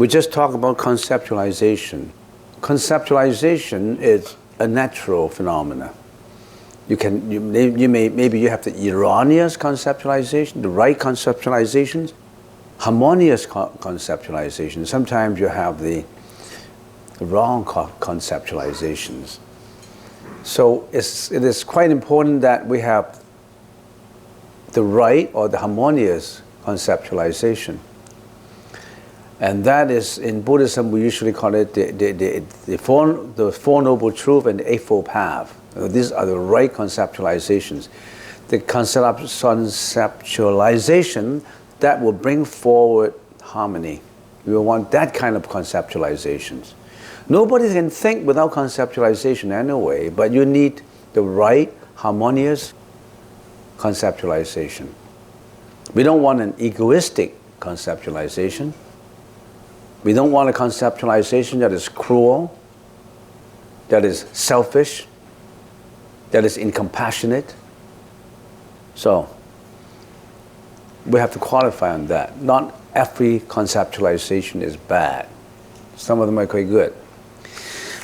We just talk about conceptualization. Conceptualization is a natural phenomena. Maybe you have the erroneous conceptualization, the right conceptualizations, harmonious conceptualization. Sometimes you have the wrong conceptualizations. So it is quite important that we have the right or the harmonious conceptualization. And that is, in Buddhism, we usually call it the Four Noble Truths and the Eightfold Path. These are the right conceptualizations. The conceptualization that will bring forward harmony. We want that kind of conceptualizations. Nobody can think without conceptualization anyway, but you need the right, harmonious conceptualization. We don't want an egoistic conceptualization. We don't want a conceptualization that is cruel, that is selfish, that is incompassionate. So, we have to qualify on that. Not every conceptualization is bad. Some of them are quite good.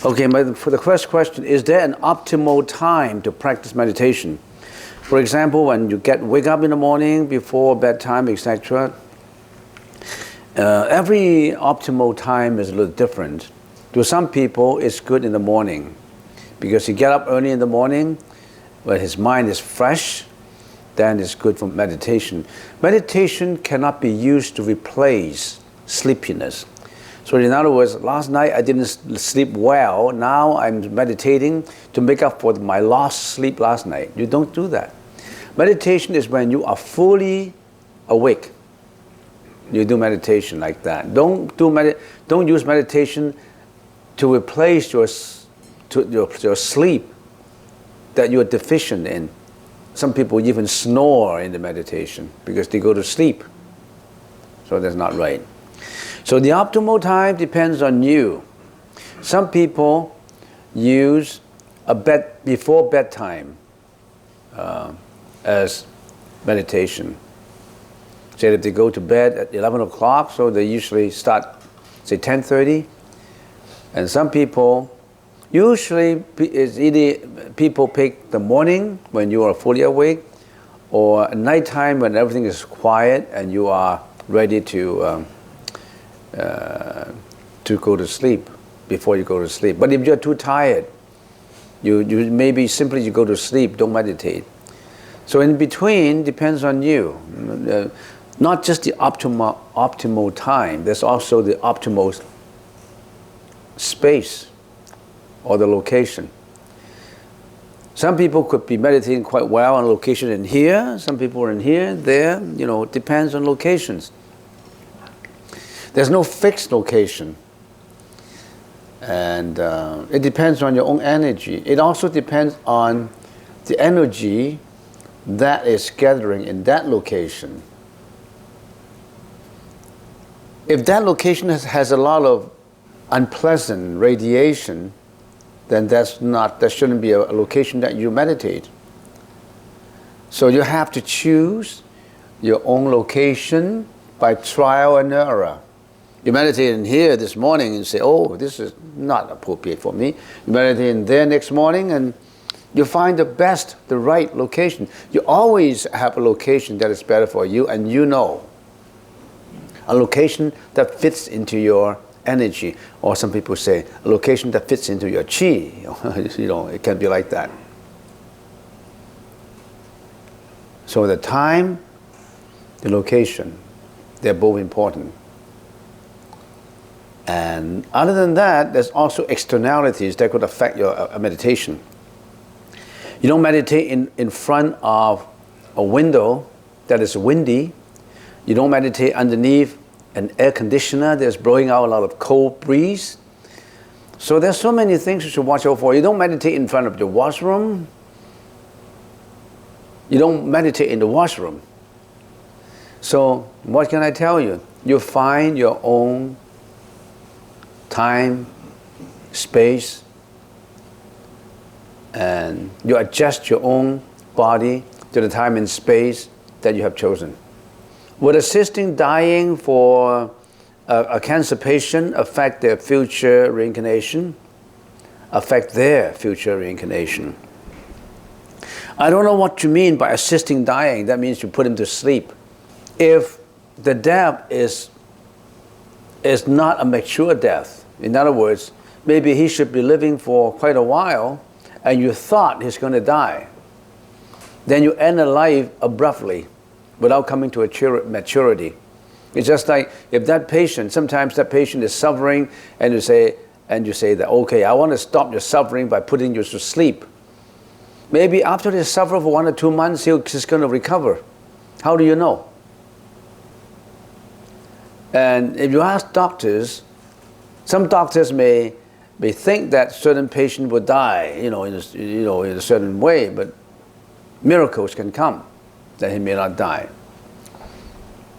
Okay, for the first question, is there an optimal time to practice meditation? For example, when you wake up in the morning, before bedtime, etc., every optimal time is a little different. To some people, it's good in the morning because you get up early in the morning when his mind is fresh, then it's good for meditation. Meditation cannot be used to replace sleepiness. So in other words, last night I didn't sleep well, now I'm meditating to make up for my lost sleep last night. You don't do that. Meditation is when you are fully awake. You do meditation like that. Don't use meditation to replace your sleep that you are deficient in. Some people even snore in the meditation because they go to sleep. So that's not right. So the optimal time depends on you. Some people use before bedtime as meditation. Say if they go to bed at 11 o'clock, so they usually start, say 10:30. And some people, usually it's either people pick the morning when you are fully awake, or at nighttime when everything is quiet and you are ready to go to sleep, before you go to sleep. But if you're too tired, you maybe simply you go to sleep, don't meditate. So in between depends on you. Not just the optimal time, there's also the optimal space or the location. Some people could be meditating quite well on location in here, some people are in here, there, it depends on locations. There's no fixed location. And it depends on your own energy. It also depends on the energy that is gathering in that location. If that location has a lot of unpleasant radiation, then that shouldn't be a location that you meditate. So you have to choose your own location by trial and error. You meditate in here this morning and say, oh, this is not appropriate for me. You meditate in there next morning and you find the right location. You always have a location that is better for you, and a location that fits into your energy, or some people say a location that fits into your chi. It can be like that. So the time, the location, they're both important. And other than that, there's also externalities that could affect your meditation. You don't meditate in front of a window that is windy. You don't meditate underneath an air conditioner that's blowing out a lot of cold breeze. So there's so many things you should watch out for. You don't meditate in front of the washroom. You don't meditate in the washroom. So what can I tell you? You find your own time, space, and you adjust your own body to the time and space that you have chosen. Would assisting dying for a cancer patient affect their future reincarnation? Affect their future reincarnation. I don't know what you mean by assisting dying. That means you put him to sleep. If the death is not a mature death, in other words, maybe he should be living for quite a while and you thought he's going to die, then you end a life abruptly without coming to a maturity. It's just like if that patient, sometimes that patient is suffering and you say that, okay, I want to stop your suffering by putting you to sleep. Maybe after they suffer for 1 or 2 months, he's going to recover. How do you know? And if you ask doctors, some doctors may think that certain patient will die, in a certain way, but miracles can come that he may not die.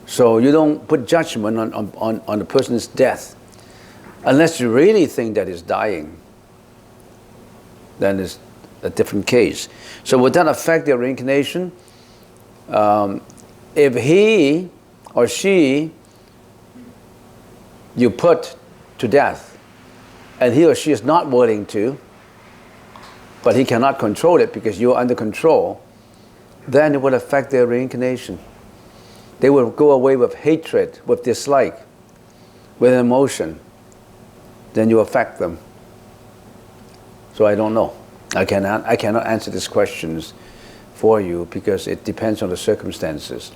So you don't put judgment on the person's death unless you really think that he's dying. Then it's a different case. So would that affect their reincarnation? If he or she you put to death and he or she is not willing to, but he cannot control it because you are under control, then it will affect their reincarnation. They will go away with hatred, with dislike, with emotion. Then you affect them. So I don't know. I cannot answer these questions for you because it depends on the circumstances.